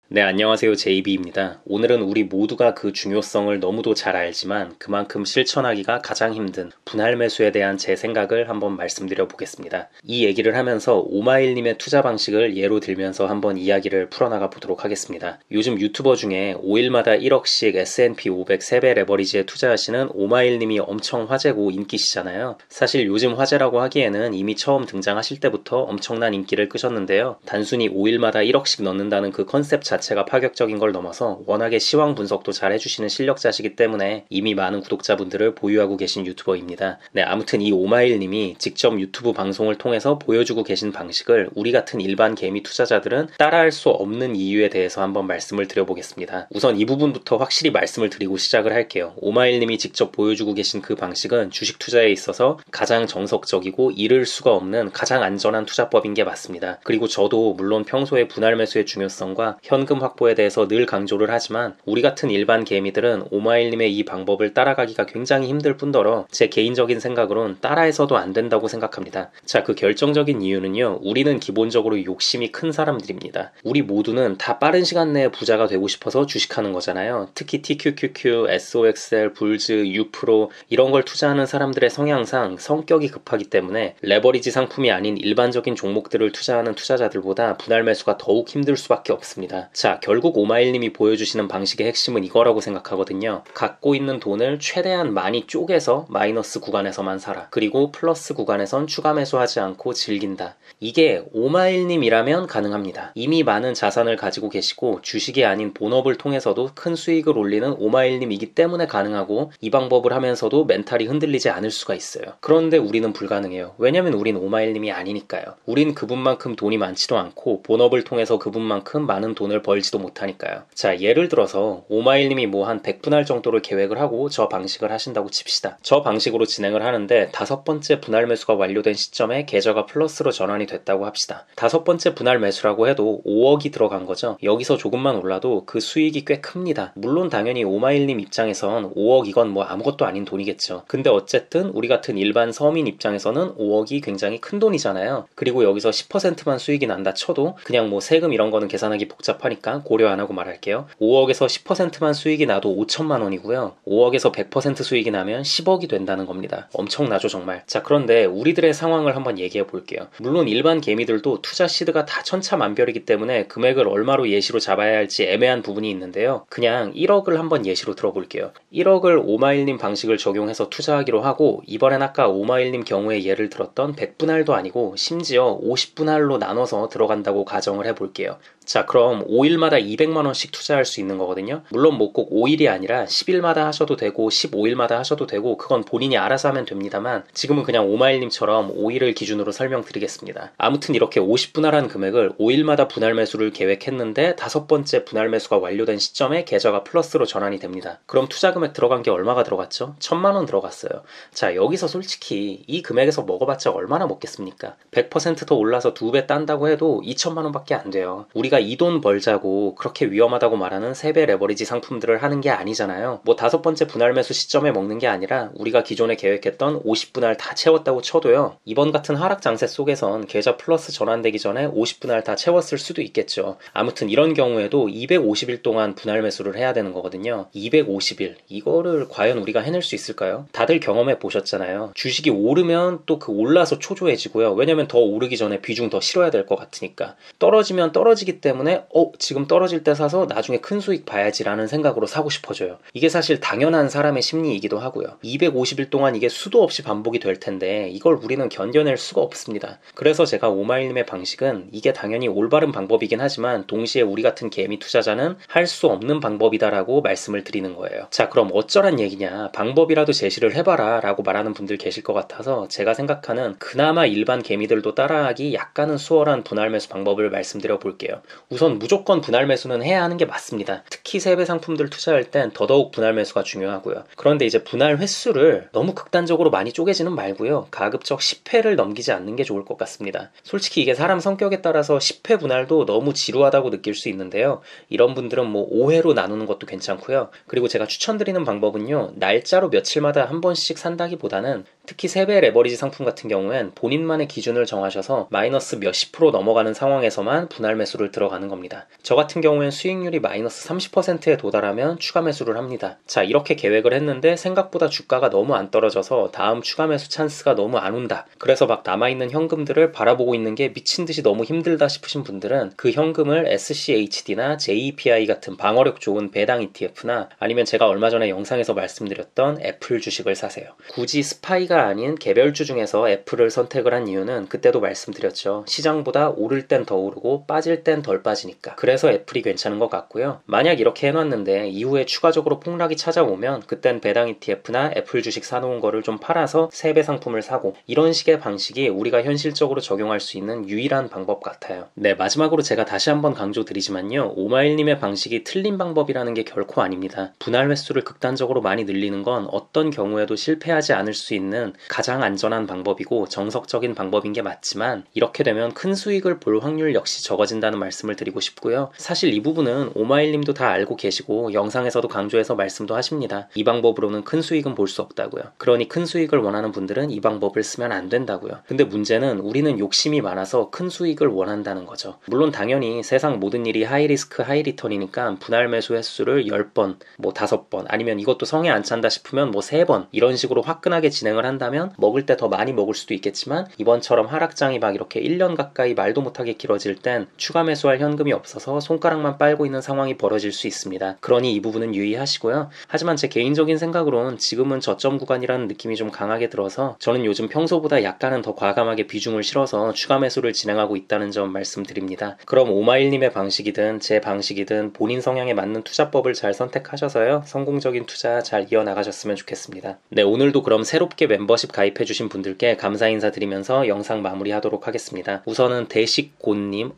네, 안녕하세요. JB입니다. 오늘은 우리 모두가 그 중요성을 너무도 잘 알지만 그만큼 실천하기가 가장 힘든 분할 매수에 대한 제 생각을 한번 말씀드려 보겠습니다. 이 얘기를 하면서 오마일님의 투자 방식을 예로 들면서 한번 이야기를 풀어나가 보도록 하겠습니다. 요즘 유튜버 중에 5일마다 1억씩 S&P 500 3배 레버리지에 투자하시는 오마일님이 엄청 화제고 인기시잖아요. 사실 요즘 화제라고 하기에는 이미 처음 등장하실 때부터 엄청난 인기를 끄셨는데요. 단순히 5일마다 1억씩 넣는다는 그 컨셉 자체가 파격적인 걸 넘어서 워낙에 시황 분석도 잘 해주시는 실력자시기 때문에 이미 많은 구독자분들을 보유하고 계신 유튜버입니다. 네, 아무튼 이 오마일님이 직접 유튜브 방송을 통해서 보여주고 계신 방식을 우리 같은 일반 개미 투자자들은 따라할 수 없는 이유에 대해서 한번 말씀을 드려보겠습니다. 우선 이 부분부터 확실히 말씀을 드리고 시작을 할게요. 오마일님이 직접 보여주고 계신 그 방식은 주식 투자에 있어서 가장 정석적이고 잃을 수가 없는 가장 안전한 투자법인 게 맞습니다. 그리고 저도 물론 평소에 분할 매수의 중요성과 현금 확보에 대해서 늘 강조를 하지만 우리 같은 일반 개미들은 오마일님의 이 방법을 따라가기가 굉장히 힘들 뿐더러 제 개인적인 생각으론 따라해서도 안 된다고 생각합니다. 자, 그 결정적인 이유는요. 우리는 기본적으로 욕심이 큰 사람들입니다. 우리 모두는 다 빠른 시간 내에 부자가 되고 싶어서 주식하는 거잖아요. 특히 TQQQ, SOXL, 불즈, 유프로 이런 걸 투자하는 사람들의 성향상 성격이 급하기 때문에 레버리지 상품이 아닌 일반적인 종목들을 투자하는 투자자들보다 분할 매수가 더욱 힘들 수밖에 없습니다. 자, 결국 오마일님이 보여주시는 방식의 핵심은 이거라고 생각하거든요. 갖고 있는 돈을 최대한 많이 쪼개서 마이너스 구간에서만 사라. 그리고 플러스 구간에선 추가 매수하지 않고 즐긴다. 이게 오마일님이라면 가능합니다. 이미 많은 자산을 가지고 계시고 주식이 아닌 본업을 통해서도 큰 수익을 올리는 오마일님이기 때문에 가능하고 이 방법을 하면서도 멘탈이 흔들리지 않을 수가 있어요. 그런데 우리는 불가능해요. 왜냐면 우린 오마일님이 아니니까요. 우린 그분만큼 돈이 많지도 않고 본업을 통해서 그분만큼 많은 돈을 벌지도 못하니까요. 자, 예를 들어서 오마일님이 뭐 한 100분할 정도를 계획을 하고 저 방식을 하신다고 칩시다. 저 방식으로 진행을 하는데 5번째 분할 매수가 완료된 시점에 계좌가 플러스로 전환이 됐다고 합시다. 5번째 분할 매수라고 해도 5억이 들어간 거죠. 여기서 조금만 올라도 그 수익이 꽤 큽니다. 물론 당연히 오마일님 입장에선 5억 이건 뭐 아무것도 아닌 돈이겠죠. 근데 어쨌든 우리 같은 일반 서민 입장에서는 5억이 굉장히 큰 돈이잖아요. 그리고 여기서 10%만 수익이 난다 쳐도 그냥 뭐 세금 이런 거는 계산하기 복잡하니까 고려 안 하고 말할게요. 5억에서 10%만 수익이 나도 5천만 원이고요. 5억에서 100% 수익이 나면 10억이 된다는 겁니다. 엄청나죠 정말. 자, 그런데 우리들의 상황을 한번 얘기해 볼게요. 물론 일반 개미들도 투자 시드가 다 천차만별이기 때문에 금액을 얼마로 예시로 잡아야 할지 애매한 부분이 있는데요. 그냥 1억을 한번 예시로 들어볼게요. 1억을 오마일님 방식을 적용해서 투자하기로 하고 이번엔 아까 오마일님 경우에 예를 들었던 100분할도 아니고 심지어 50분할로 나눠서 들어간다고 가정을 해볼게요. 자, 그럼 5일마다 200만원씩 투자할 수 있는 거거든요. 물론 뭐 꼭 5일이 아니라 10일마다 하셔도 되고 15일마다 하셔도 되고 그건 본인이 알아서 하면 됩니다만 지금은 그냥 오마일님처럼 5일을 기준으로 설명드리겠습니다. 아무튼 이렇게 50분할한 금액을 5일마다 분할 매수를 계획했는데 5번째 분할 매수가 완료된 시점에 계좌가 플러스로 전환이 됩니다. 그럼 투자 금액 들어간 게 얼마가 들어갔죠? 1000만원 들어갔어요. 자, 여기서 솔직히 이 금액에서 먹어봤자 얼마나 먹겠습니까? 100% 더 올라서 2배 딴다고 해도 2천만원밖에 안 돼요. 우리가 이 돈 벌자고 그렇게 위험하다고 말하는 3배 레버리지 상품들을 하는 게 아니잖아요. 뭐 5번째 분할 매수 시점에 먹는 게 아니라 우리가 기존에 계획했던 50분할 다 채웠다고 쳐도요. 이번 같은 하락 장세 속에선 계좌 플러스 전환되기 전에 50분할 다 채웠을 수도 있겠죠. 아무튼 이런 경우에도 250일 동안 분할 매수를 해야 되는 거거든요. 250일. 이거를 과연 우리가 해낼 수 있을까요? 다들 경험해 보셨잖아요. 주식이 오르면 또 그 올라서 초조해지고요. 왜냐면 더 오르기 전에 비중 더 실어야 될 것 같으니까. 떨어지면 떨어지기 때문에 지금 떨어질 때 사서 나중에 큰 수익 봐야지라는 생각으로 사고 싶어져요. 이게 사실 당연한 사람의 심리이기도 하고요. 250일 동안 이게 수도 없이 반복이 될 텐데 이걸 우리는 견뎌낼 수가 없습니다. 그래서 제가 오마일님의 방식은 이게 당연히 올바른 방법이긴 하지만 동시에 우리 같은 개미 투자자는 할 수 없는 방법이다라고 말씀을 드리는 거예요. 자, 그럼 어쩌란 얘기냐. 방법이라도 제시를 해봐라 라고 말하는 분들 계실 것 같아서 제가 생각하는 그나마 일반 개미들도 따라하기 약간은 수월한 분할 매수 방법을 말씀드려 볼게요. 우선 무조건 분할 매수는 해야 하는 게 맞습니다. 특히 3배 상품들 투자할 땐 더더욱 분할 매수가 중요하고요. 그런데 이제 분할 횟수를 너무 극단적으로 많이 쪼개지는 말고요. 가급적 10회를 넘기지 않는 게 좋을 것 같습니다. 솔직히 이게 사람 성격에 따라서 10회 분할도 너무 지루하다고 느낄 수 있는데요. 이런 분들은 뭐 5회로 나누는 것도 괜찮고요. 그리고 제가 추천드리는 방법은요. 날짜로 며칠마다 한 번씩 산다기보다는 특히 3배 레버리지 상품 같은 경우엔 본인만의 기준을 정하셔서 마이너스 몇십 프로 넘어가는 상황에서만 분할 매수를 들어가는 겁니다. 저 같은 경우엔 수익률이 마이너스 30%에 도달하면 추가 매수를 합니다. 자, 이렇게 계획을 했는데 생각보다 주가가 너무 안 떨어져서 다음 추가 매수 찬스가 너무 안 온다. 그래서 막 남아있는 현금들을 바라보고 있는 게 미친듯이 너무 힘들다 싶으신 분들은 그 현금을 SCHD나 JEPI 같은 방어력 좋은 배당 ETF나 아니면 제가 얼마 전에 영상에서 말씀드렸던 애플 주식을 사세요. 굳이 스파이가 아닌 개별주 중에서 애플을 선택을 한 이유는 그때도 말씀드렸죠. 시장보다 오를 땐 더 오르고 빠질 땐 덜 빠지니까. 그래서 애플이 괜찮은 것 같고요. 만약 이렇게 해놨는데 이후에 추가적으로 폭락이 찾아오면 그땐 배당 ETF나 애플 주식 사놓은 거를 좀 팔아서 세배 상품을 사고, 이런 식의 방식이 우리가 현실적으로 적용할 수 있는 유일한 방법 같아요. 네, 마지막으로 제가 다시 한번 강조드리지만요. 오마일님의 방식이 틀린 방법이라는 게 결코 아닙니다. 분할 횟수를 극단적으로 많이 늘리는 건 어떤 경우에도 실패하지 않을 수 있는 가장 안전한 방법이고 정석적인 방법인 게 맞지만, 이렇게 되면 큰 수익을 볼 확률 역시 적어진다는 말씀을 드리고 싶고요. 사실 이 부분은 오마일님도 다 알고 계시고 영상에서도 강조해서 말씀도 하십니다. 이 방법으로는 큰 수익은 볼 수 없다고요. 그러니 큰 수익을 원하는 분들은 이 방법을 쓰면 안 된다고요. 근데 문제는 우리는 욕심이 많아서 큰 수익을 원한다는 거죠. 물론 당연히 세상 모든 일이 하이리스크 하이리턴이니까 분할 매수 횟수를 10번, 뭐 5번, 아니면 이것도 성에 안 찬다 싶으면 뭐 3번 이런 식으로 화끈하게 진행을 한다면 먹을 때 더 많이 먹을 수도 있겠지만, 이번처럼 하락장이 막 이렇게 1년 가까이 말도 못하게 길어질 땐 추가 매수할 현금이 없어서 손가락만 빨고 있는 상황이 벌어질 수 있습니다. 그러니 이 부분은 유의하시고요. 하지만 제 개인적인 생각으로는 지금은 저점 구간이라는 느낌이 좀 강하게 들어서 저는 요즘 평소보다 약간은 더 과감하게 비중을 실어서 추가 매수를 진행하고 있다는 점 말씀드립니다. 그럼 오마일님의 방식이든 제 방식이든 본인 성향에 맞는 투자법을 잘 선택하셔서요, 성공적인 투자 잘 이어나가셨으면 좋겠습니다. 네, 오늘도 그럼 새롭게 멤버십 가입해주신 분들께 감사 인사드리면서 영상 마무리하도록 하겠습니다. 우선은 대식곤님,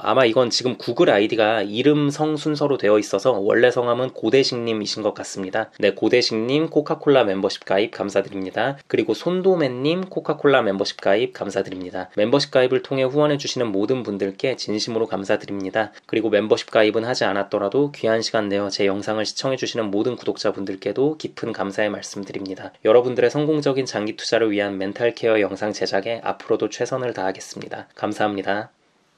아마 이건 지금 구글 아이디가 이름 성 순서로 되어 있어서 원래 성함은 고대식님이신 것 같습니다. 네, 고대식님 코카콜라 멤버십 가입 감사드립니다. 그리고 손도맨님 코카콜라 멤버십 가입 감사드립니다. 멤버십 가입을 통해 후원해주시는 모든 분들께 진심으로 감사드립니다. 그리고 멤버십 가입은 하지 않았더라도 귀한 시간 내어 제 영상을 시청해주시는 모든 구독자분들께도 깊은 감사의 말씀드립니다. 여러분들의 성공적인 장기 투자를 위한 멘탈 케어 영상 제작에 앞으로도 최선을 다하겠습니다. 감사합니다.